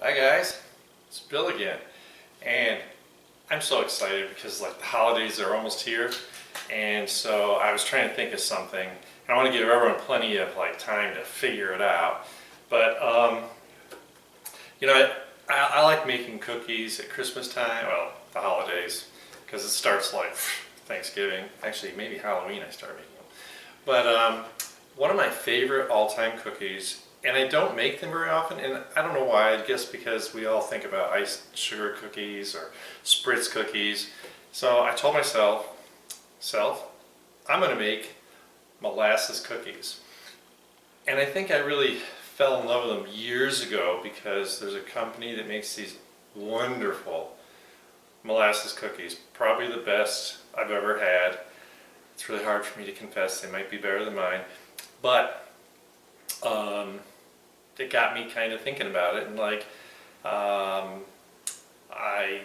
Hi guys, it's Bill again, and I'm so excited because like the holidays are almost here, and so I was trying to think of something. I want to give everyone plenty of like time to figure it out, but I like making cookies at Christmas time, well, the holidays, because it starts like Thanksgiving, actually maybe Halloween I start making them. But one of my favorite all-time cookies, and I don't make them very often, and I don't know why, I guess because we all think about iced sugar cookies or spritz cookies. So I told myself, I'm going to make molasses cookies. And I think I really fell in love with them years ago because there's a company that makes these wonderful molasses cookies, probably the best I've ever had. It's really hard for me to confess, they might be better than mine, but it got me kind of thinking about it, and like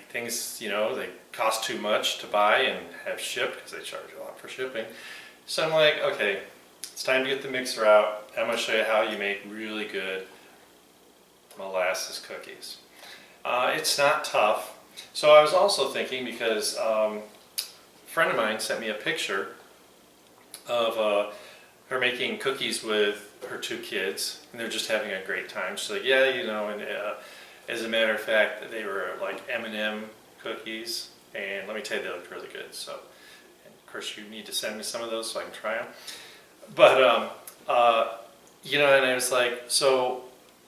things, they cost too much to buy and have shipped because they charge a lot for shipping. So I'm like, okay, it's time to get the mixer out. I'm going to show you how you make really good molasses cookies. It's not tough. So I was also thinking, because a friend of mine sent me a picture of her making cookies with her two kids, and they're just having a great time. She's like, yeah, and as a matter of fact, they were like M&M cookies, and let me tell you, they looked really good. So, and of course, you need to send me some of those so I can try them. But and I was like, so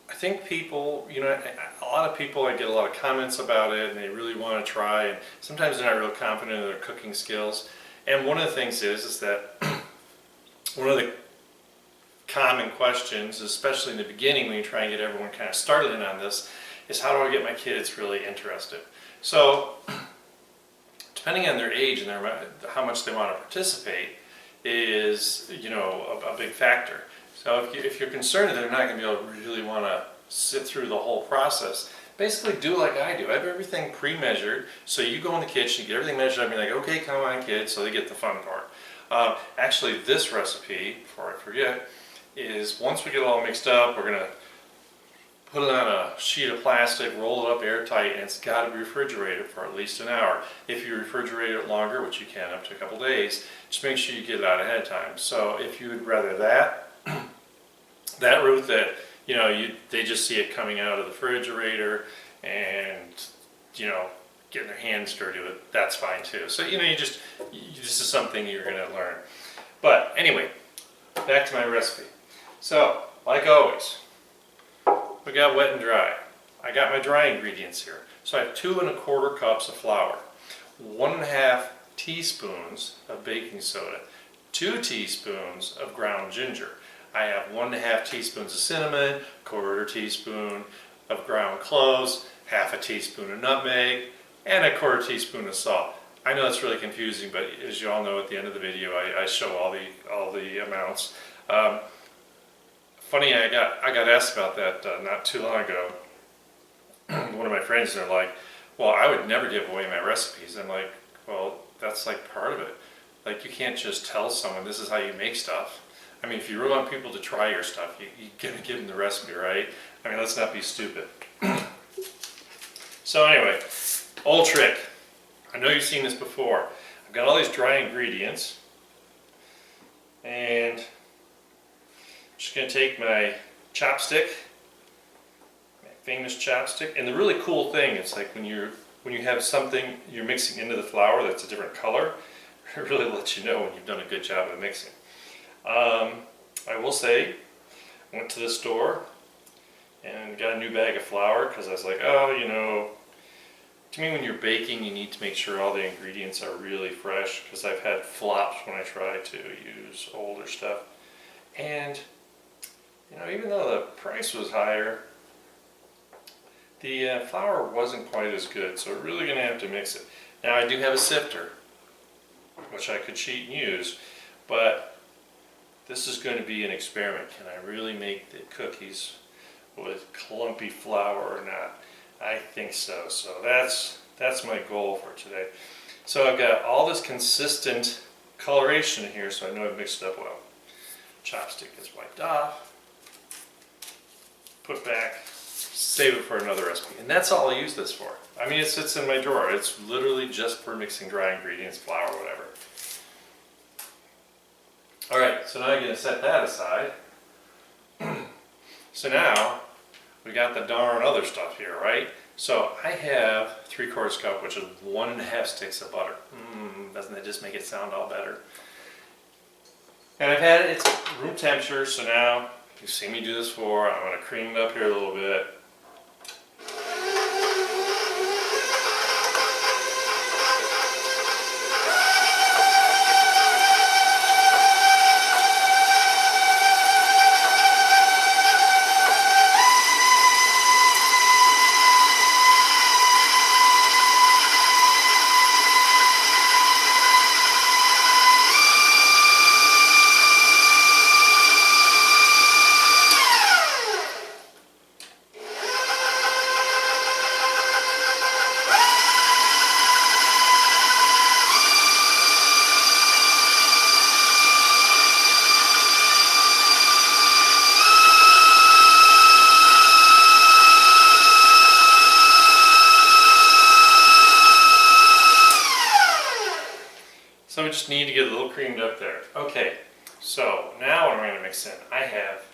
I think people, a lot of people, I get a lot of comments about it, and they really want to try, and sometimes they're not real confident in their cooking skills. And one of the things is that one of the common questions, especially in the beginning when you try and get everyone kind of started in on this, is how do I get my kids really interested? So depending on their age and how much they want to participate is, a big factor. So if you're concerned that they're not going to be able to really want to sit through the whole process, basically do like I do. I have everything pre-measured, so you go in the kitchen, get everything measured up, and you're like, okay, come on kids, so they get the fun part. Actually, this recipe, before I forget, is once we get it all mixed up, we're going to put it on a sheet of plastic, roll it up airtight, and it's got to be refrigerated for at least an hour. If you refrigerate it longer, which you can up to a couple days, just make sure you get it out ahead of time. So if you would rather that route that, they just see it coming out of the refrigerator and, getting their hands dirty with it, that's fine too. So, this is something you're going to learn. But anyway, back to my recipe. So, like always, we got wet and dry. I got my dry ingredients here. So I have 2 1/4 cups of flour, 1½ teaspoons of baking soda, 2 teaspoons of ground ginger. I have 1½ teaspoons of cinnamon, 1/4 teaspoon of ground cloves, 1/2 teaspoon of nutmeg, and 1/4 teaspoon of salt. I know that's really confusing, but as you all know, at the end of the video, I show all the amounts. Funny, I got asked about that not too long ago. One of my friends, they're like, well, I would never give away my recipes. I'm like, well, that's like part of it. Like, you can't just tell someone this is how you make stuff. I mean, if you really want people to try your stuff, you're going to give them the recipe, right? I mean, let's not be stupid. So anyway, old trick. I know you've seen this before. I've got all these dry ingredients, and I'm just going to take my chopstick, my famous chopstick. And the really cool thing, it's like when you have something you're mixing into the flour that's a different color, it really lets you know when you've done a good job of mixing. I will say, I went to the store and got a new bag of flour because I was like, to me when you're baking you need to make sure all the ingredients are really fresh, because I've had flops when I try to use older stuff. And even though the price was higher, the flour wasn't quite as good, so we're really going to have to mix it. Now I do have a sifter, which I could cheat and use, but this is going to be an experiment. Can I really make the cookies with clumpy flour or not? I think so. So that's my goal for today. So I've got all this consistent coloration here, so I know I've mixed it up well. Chopstick is wiped off. Put back save it for another recipe. And that's all I use this for. I mean, it sits in my drawer. It's literally just for mixing dry ingredients, flour, whatever. All right, so now I'm going to set that aside. So now we got the darn other stuff here, right? So I have 3/4 cup, which is 1.5 sticks of butter. Doesn't that just make it sound all better? And I've had it, it's room temperature, so now you've seen me do this before. I'm going to cream it up here a little bit. So we just need to get a little creamed up there. Okay, so now what I'm going to mix in, I have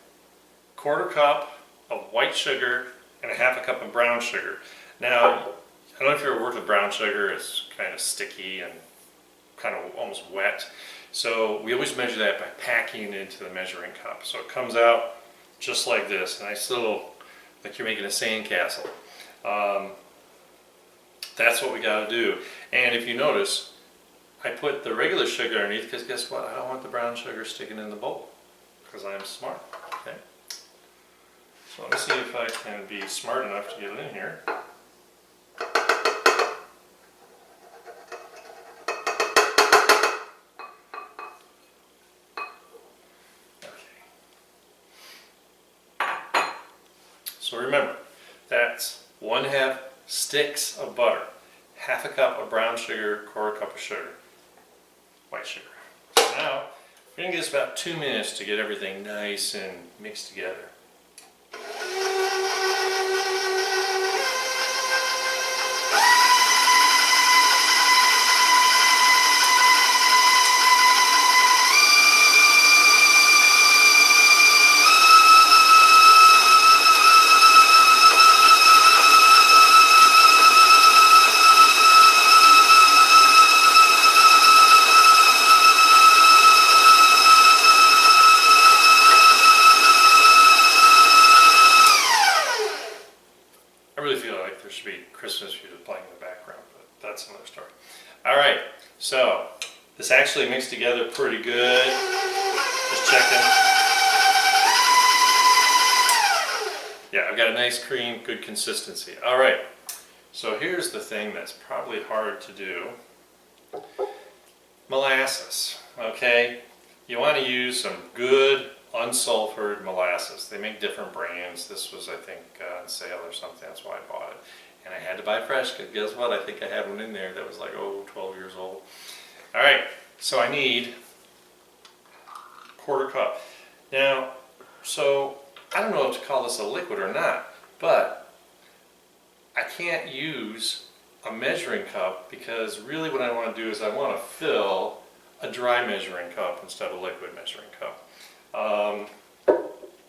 1/4 cup of white sugar and 1/2 cup of brown sugar. Now, I don't know if you've ever worked with brown sugar, it's kind of sticky and kind of almost wet. So we always measure that by packing it into the measuring cup. So it comes out just like this, nice little, like you're making a sandcastle. That's what we got to do. And if you notice, I put the regular sugar underneath because guess what? I don't want the brown sugar sticking in the bowl because I'm smart. Okay. So let me see if I can be smart enough to get it in here. Okay. So remember, that's 1/2 sticks of butter, 1/2 cup of brown sugar, 1/4 cup of sugar. White sugar. So now, we're going to give this about 2 minutes to get everything nice and mixed together. There should be Christmas music playing in the background, but that's another story. All right, so this actually mixed together pretty good. Just checking. Yeah, I've got a nice cream, good consistency. All right, so here's the thing that's probably hard to do. Molasses, okay? You want to use some good unsulfured molasses. They make different brands. This was, I think, on sale or something. That's why I bought it. And I had to buy fresh because guess what? I think I had one in there that was like, 12 years old. All right, so I need 1/4 cup. Now, so I don't know if to call this a liquid or not, but I can't use a measuring cup because really what I want to do is I want to fill a dry measuring cup instead of a liquid measuring cup.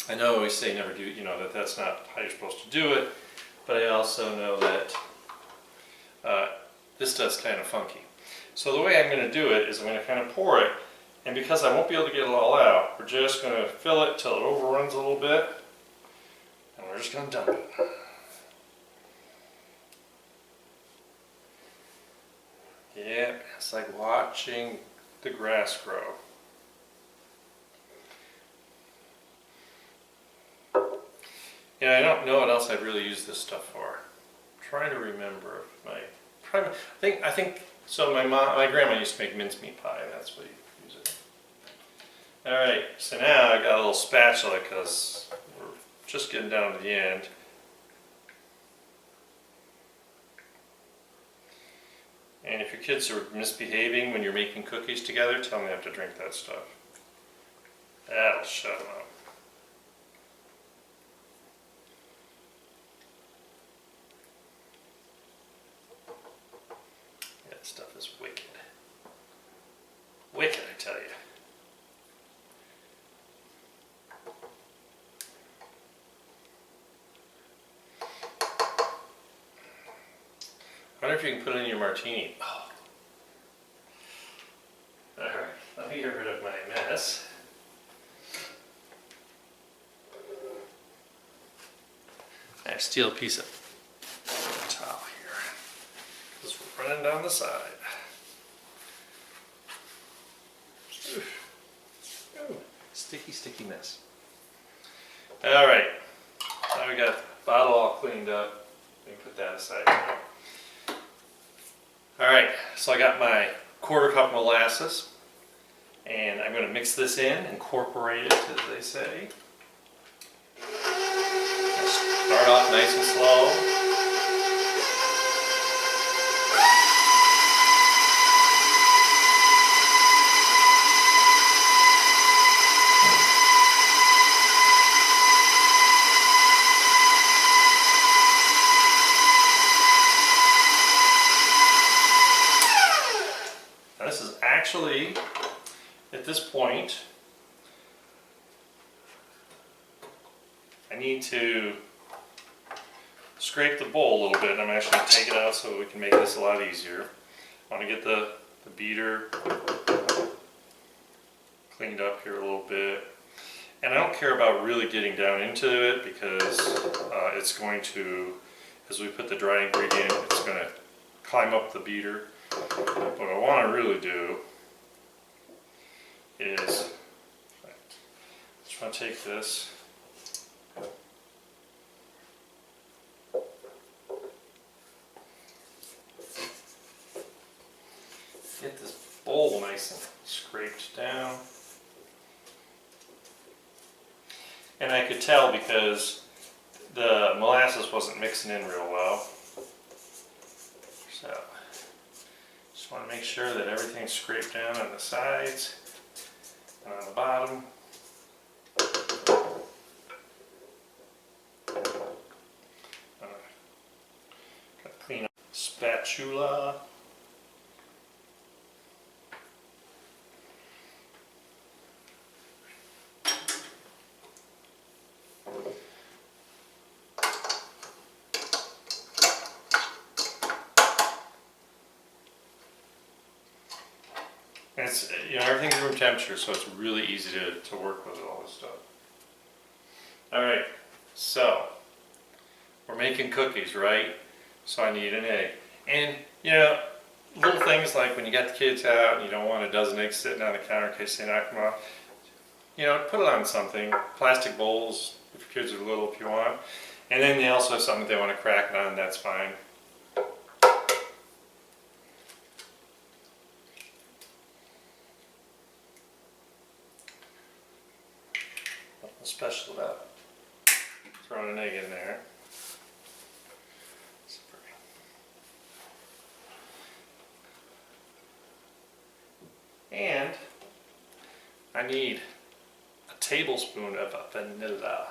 I know I always say never do, that's not how you're supposed to do it, but I also know that this does kind of funky. So the way I'm going to do it is I'm going to kind of pour it, and because I won't be able to get it all out, we're just going to fill it till it overruns a little bit, and we're just going to dump it. Yeah, it's like watching the grass grow. Yeah, I don't know what else I'd really use this stuff for. I'm trying to remember I think so. My grandma used to make mincemeat pie, and that's what you use it. All right, so now I got a little spatula because we're just getting down to the end. And if your kids are misbehaving when you're making cookies together, tell them they have to drink that stuff. That'll shut them up. wonder if you can put it in your martini. Oh. Alright, let me get rid of my mess. I have to steal a piece of towel here. Because we're running down the side. Ooh, sticky, sticky mess. Alright, now we got the bottle all cleaned up. We can put that aside now. Alright, so I got my 1/4 cup molasses. And I'm going to mix this in, incorporate it, as they say. Start off nice and slow. Now this is actually, at this point, I need to scrape the bowl a little bit. I'm actually going to take it out so we can make this a lot easier. I want to get the beater cleaned up here a little bit. And I don't care about really getting down into it because it's going to, as we put the dry ingredient, it's going to climb up the beater. What I want to really do is, I just want to take this, get this bowl nice and scraped down. And I could tell because the molasses wasn't mixing in real well. So, just want to make sure that everything's scraped down on the sides and on the bottom. Got to clean up the spatula. And it's, you know, everything's room temperature, so it's really easy to work with all this stuff. Alright, so we're making cookies, right? So I need an egg. And, you know, little things like when you got the kids out and you don't want a dozen eggs sitting on the counter in case they knock them off, you know, put it on something. Plastic bowls, if your kids are little, if you want. And then they also have something they want to crack it on, that's fine. Special about throwing an egg in there. And I need a tablespoon of vanilla.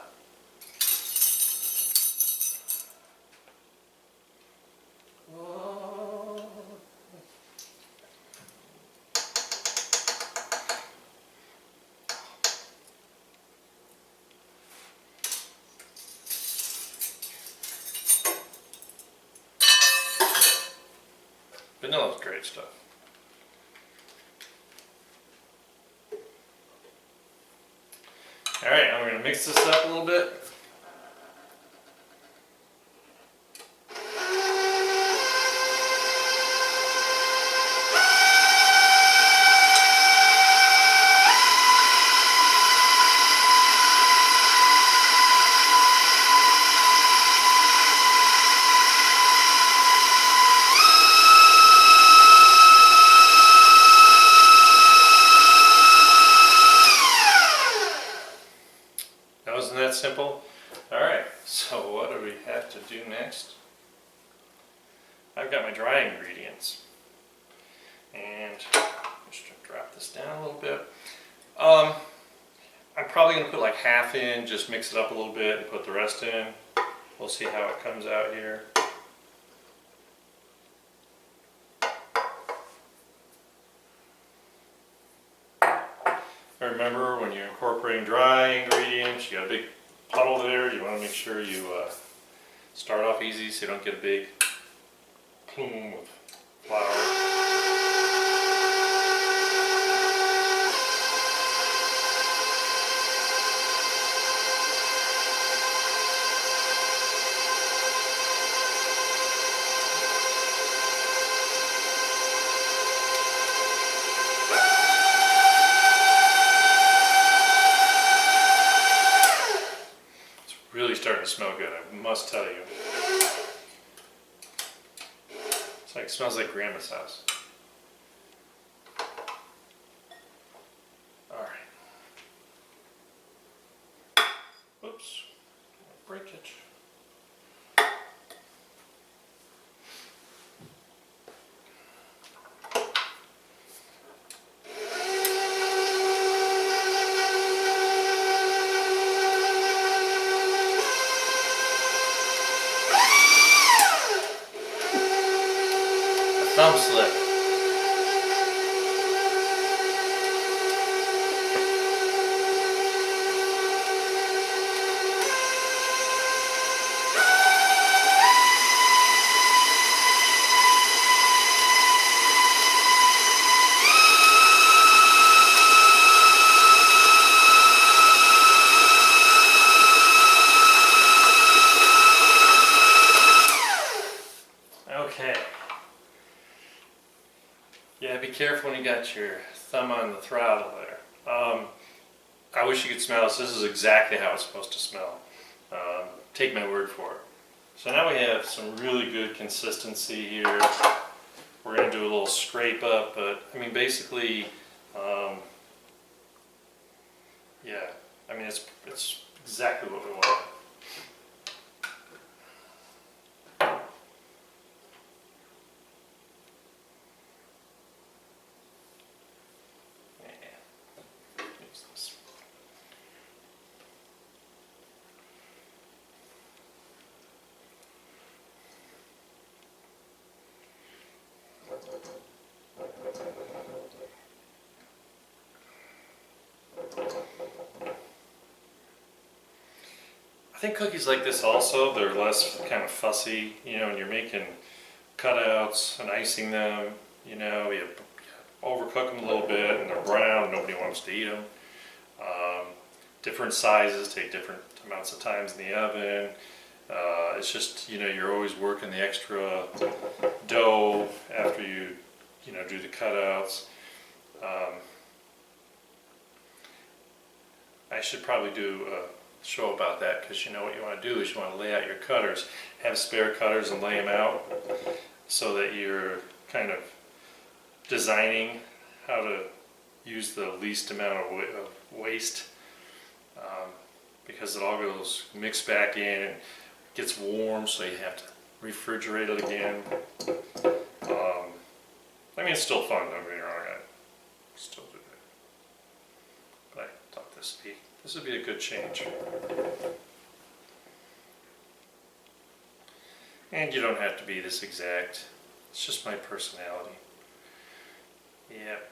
Vanilla's great stuff. Alright, I'm going to mix this up a little bit. Wasn't that simple? Alright, so what do we have to do next? I've got my dry ingredients. And just drop this down a little bit. I'm probably going to put like half in, just mix it up a little bit and put the rest in. We'll see how it comes out here. Remember, when you're incorporating dry ingredients, you got a big puddle there, you want to make sure you start off easy so you don't get a big plume of flour. Really starting to smell good, I must tell you. It smells like grandma's house. Alright. Oops. Break it. Thumb slip. Okay. Yeah, be careful when you got your thumb on the throttle there. I wish you could smell this. This is exactly how it's supposed to smell. Take my word for it. So now we have some really good consistency here. We're going to do a little scrape up, but I mean basically, yeah, I mean it's exactly what we want. I think cookies like this also, they're less kind of fussy, you know, when you're making cutouts and icing them, you know, you overcook them a little bit and they're brown, nobody wants to eat them. Different sizes take different amounts of times in the oven. It's just, you know, you're always working the extra dough after you know, do the cutouts. I should probably do a show about that, because you know what you want to do is you want to lay out your cutters, have spare cutters and lay them out so that you're kind of designing how to use the least amount of waste, because it all goes mixed back in and gets warm, so you have to refrigerate it again. I mean, it's still fun, don't get me wrong, I still do that. But I thought this would be a good change. And you don't have to be this exact, it's just my personality. Yep.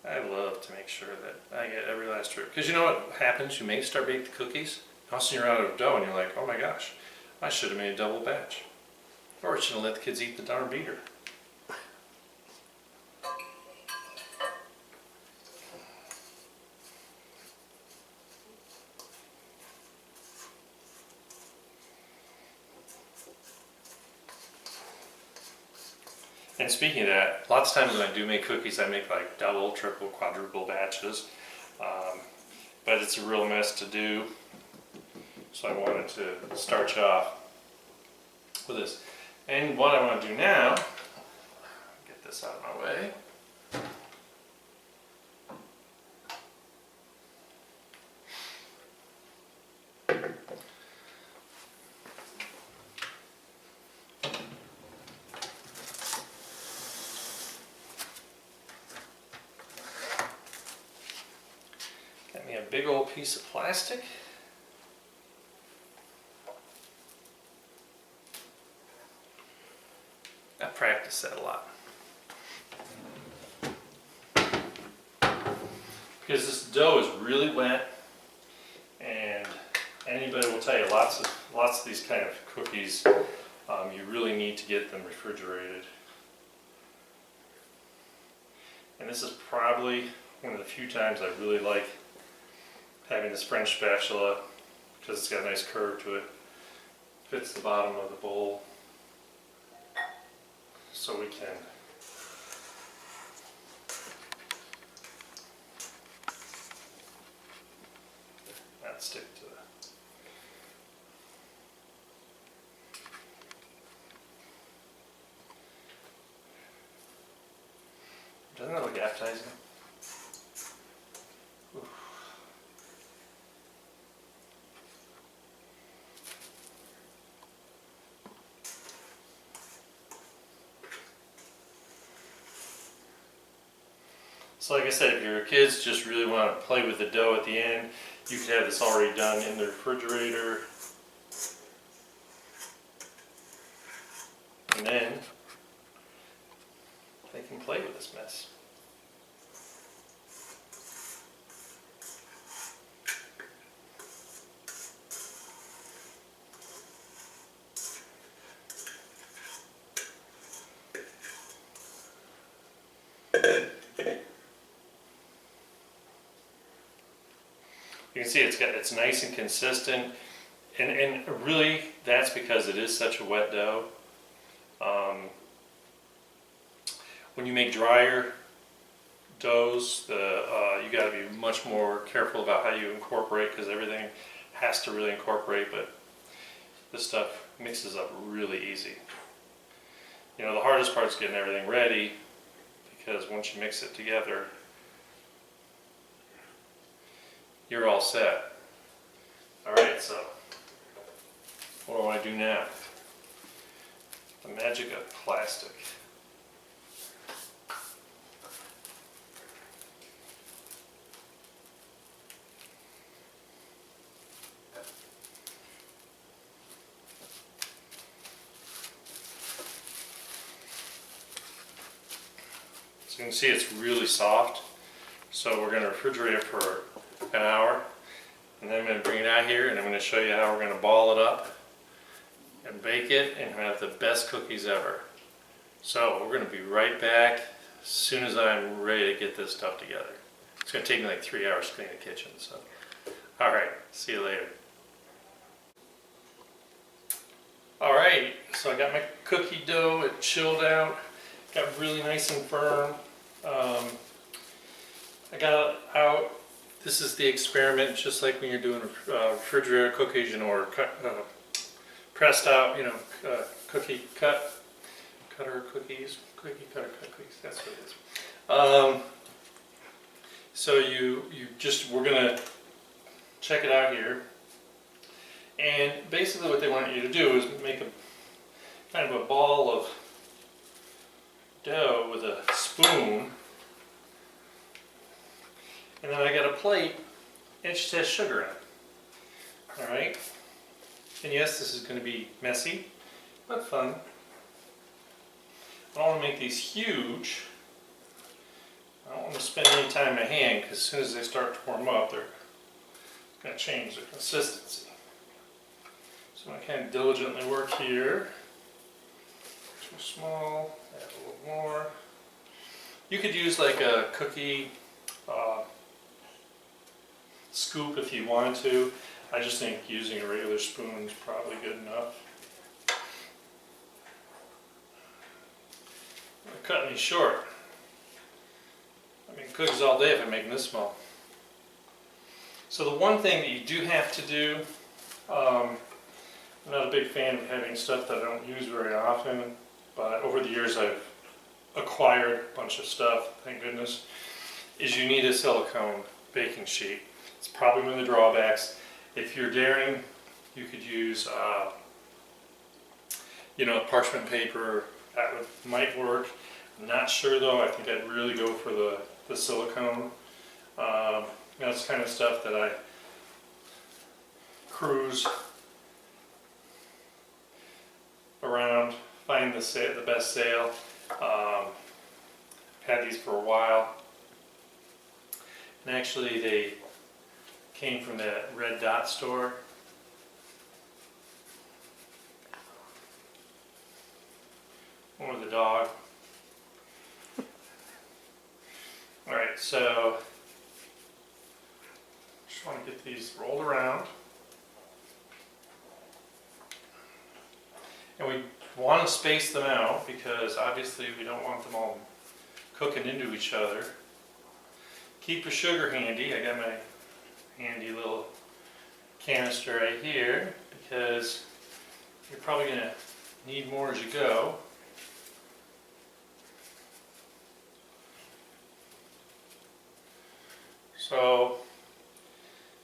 I love to make sure that I get every last trip. Because you know what happens? You may start baking the cookies, all of a sudden you're out of dough and you're like, oh my gosh, I should have made a double batch. Or I should have let the kids eat the darn beater. And speaking of that, lots of times when I do make cookies, I make like double, triple, quadruple batches. But it's a real mess to do. So I wanted to start you off with this. And what I want to do now, get this out of my way. Got me a big old piece of plastic. I practice that a lot. Because this dough is really wet, and anybody will tell you lots of these kind of cookies, You really need to get them refrigerated. And this is probably one of the few times I really like having this French spatula because it's got a nice curve to it. Fits the bottom of the bowl. So we can not stick to that. Doesn't that look appetizing? Oof. So like I said, if your kids just really want to play with the dough at the end, you could have this already done in the refrigerator. And then they can play with this mess. You can see it's nice and consistent, and really that's because it is such a wet dough. When you make drier doughs, you got to be much more careful about how you incorporate, because everything has to really incorporate, but this stuff mixes up really easy. You know, the hardest part is getting everything ready, because once you mix it together, you're all set. Alright, so what do I do now? The magic of plastic. So you can see it's really soft. So we're going to refrigerate it for an hour, and then I'm going to bring it out here and I'm going to show you how we're going to ball it up and bake it and have the best cookies ever. So we're going to be right back as soon as I'm ready to get this stuff together. It's going to take me like 3 hours to clean the kitchen. So, alright, see you later. Alright, so I got my cookie dough, it chilled out, got really nice and firm. I got it out. This is the experiment, just like when you're doing refrigerator cookies, you know, or pressed out, you know, cookie cutter cookies, that's what it is. So we're gonna check it out here, and basically what they want you to do is make a kind of a ball of dough with a spoon. And then I got a plate, and it just has sugar in it. Alright? And yes, this is going to be messy, but fun. I don't want to make these huge. I don't want to spend any time in my hand, because as soon as they start to warm up, they're going to change their consistency. So I'm going to kind of diligently work here. Too small, add a little more. You could use like a cookie scoop if you want to. I just think using a regular spoon is probably good enough. I'm cutting these short. I make cookies all day if I'm making this small. So the one thing that you do have to do, I'm not a big fan of having stuff that I don't use very often, but over the years I've acquired a bunch of stuff, thank goodness, is you need a silicone baking sheet. It's probably one of the drawbacks. If you're daring, you could use, parchment paper. That might work. I'm not sure though. I think I'd really go for the silicone. That's the kind of stuff that I cruise around, find the best sale. I've had these for a while. And actually they came from that Red Dot store. So just want to get these rolled around. And we want to space them out because obviously we don't want them all cooking into each other. Keep your sugar handy. I got my handy little canister right here because you're probably going to need more as you go. So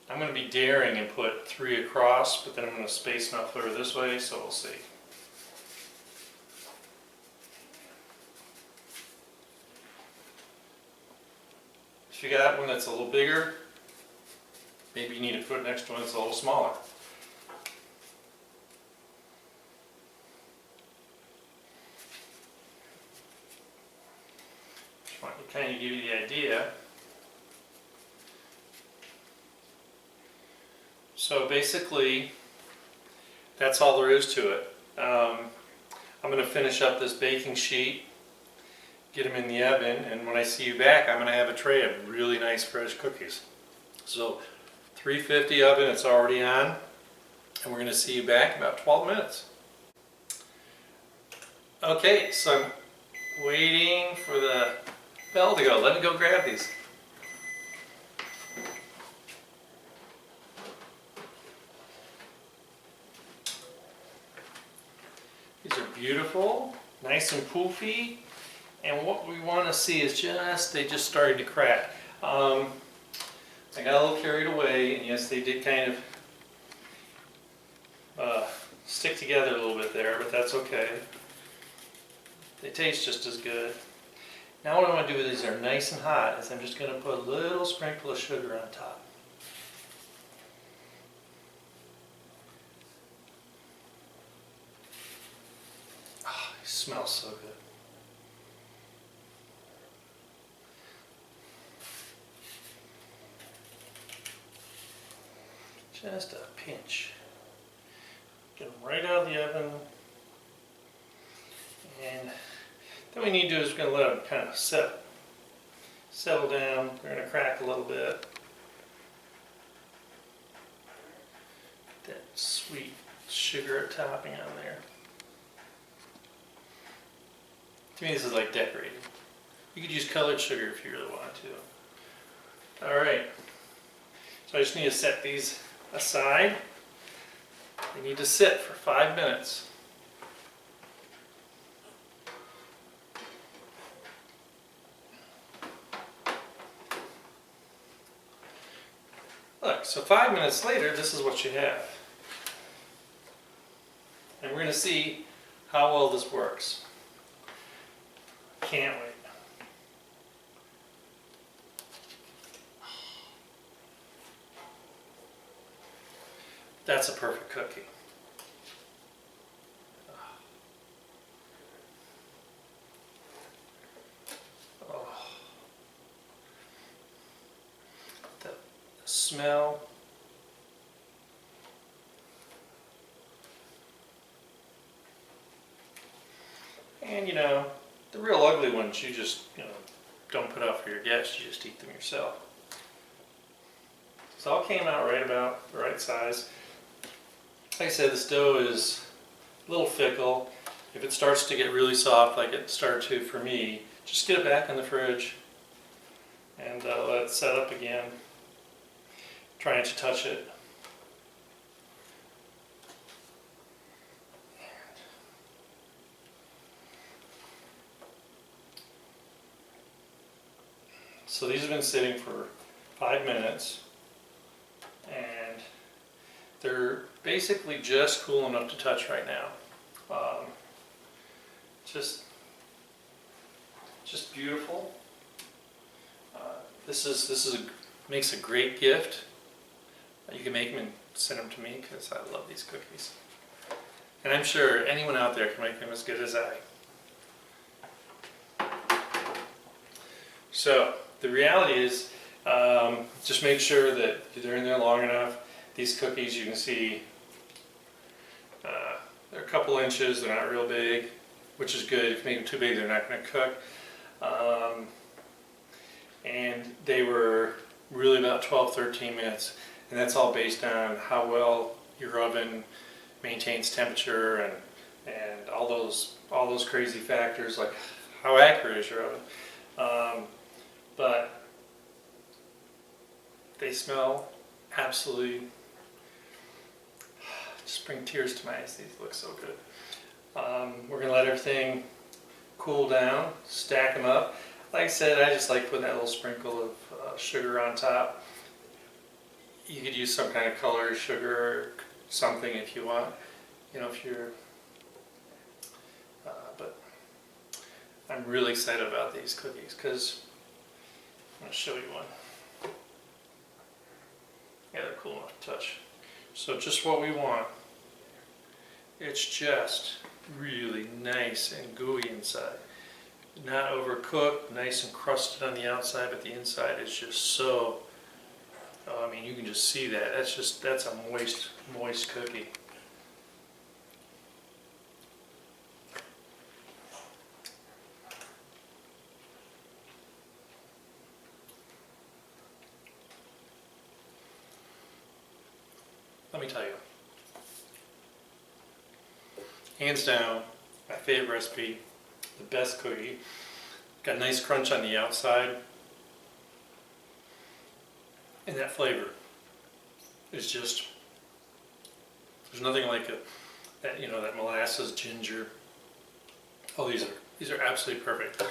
I'm going to be daring and put 3 across, but then I'm going to space them out clear this way, so we'll see. If you got one that's a little bigger, maybe you need to put it next to one that's a little smaller. Just want to kind of give you the idea. So basically, that's all there is to it. I'm going to finish up this baking sheet, get them in the oven, and when I see you back, I'm going to have a tray of really nice fresh cookies. So 350 oven, it's already on, and we're going to see you back in about 12 minutes. Okay, so I'm waiting for the bell to go. Let me go grab these. These are beautiful, nice and poofy, and what we want to see is they just started to crack. I got a little carried away, and yes, they did kind of stick together a little bit there, but that's okay. They taste just as good. Now what I want to do with these are nice and hot is I'm just going to put a little sprinkle of sugar on top. It smells so good. Just a pinch. Get them right out of the oven. And then what we need to do is we're going to let them kind of settle down. They're going to crack a little bit. That sweet sugar topping on there. To me, this is like decorating. You could use colored sugar if you really wanted to. All right. So I just need to set these aside. They need to sit for 5 minutes. Look, so 5 minutes later, this is what you have. And we're going to see how well this works. Can't wait. That's a perfect cookie. Oh. The smell. And you know, the real ugly ones you just, don't put out for your guests, you just eat them yourself. So it all came out right about the right size. Like I said, this dough is a little fickle. If it starts to get really soft like it started to for me, just get it back in the fridge and let it set up again. Try not to touch it. So these have been sitting for 5 minutes, and they're basically just cool enough to touch right now. Just beautiful. This makes a great gift. You can make them and send them to me because I love these cookies, and I'm sure anyone out there can make them as good as I. So the reality is, just make sure that they're in there long enough. These cookies, you can see, they're a couple inches. They're not real big, which is good. If you make them too big, they're not going to cook. and they were really about 12-13 minutes, and that's all based on how well your oven maintains temperature and all those crazy factors, like how accurate is your oven. But they smell absolutely, just bring tears to my eyes. These look so good. We're gonna let everything cool down, stack them up. Like I said, I just like putting that little sprinkle of sugar on top. You could use some kind of color, sugar, or something if you want. You know, if you're, but I'm really excited about these cookies because I'm gonna show you one. Yeah, they're cool enough to touch. So just what we want. It's just really nice and gooey inside. Not overcooked, nice and crusted on the outside, but the inside is just so, oh, I mean, you can just see that. That's a moist cookie. Let me tell you, hands down, my favorite recipe, the best cookie. Got a nice crunch on the outside, and that flavor is just, there's nothing like it. That, you know, that molasses, ginger. Oh, these are absolutely perfect.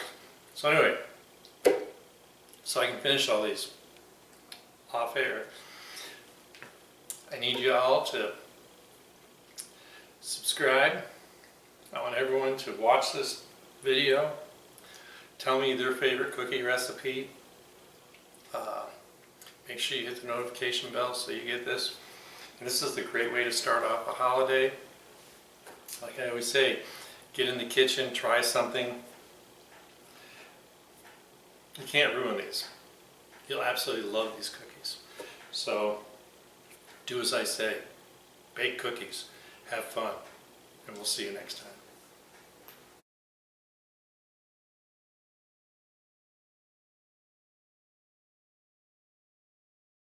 So anyway, so I can finish all these off air, I need you all to subscribe. I want everyone to watch this video, tell me their favorite cookie recipe. Make sure you hit the notification bell so you get this. And this is the great way to start off a holiday. Like I always say, get in the kitchen, try something. You can't ruin these. You'll absolutely love these cookies. So do as I say. Bake cookies. Have fun. And we'll see you next time.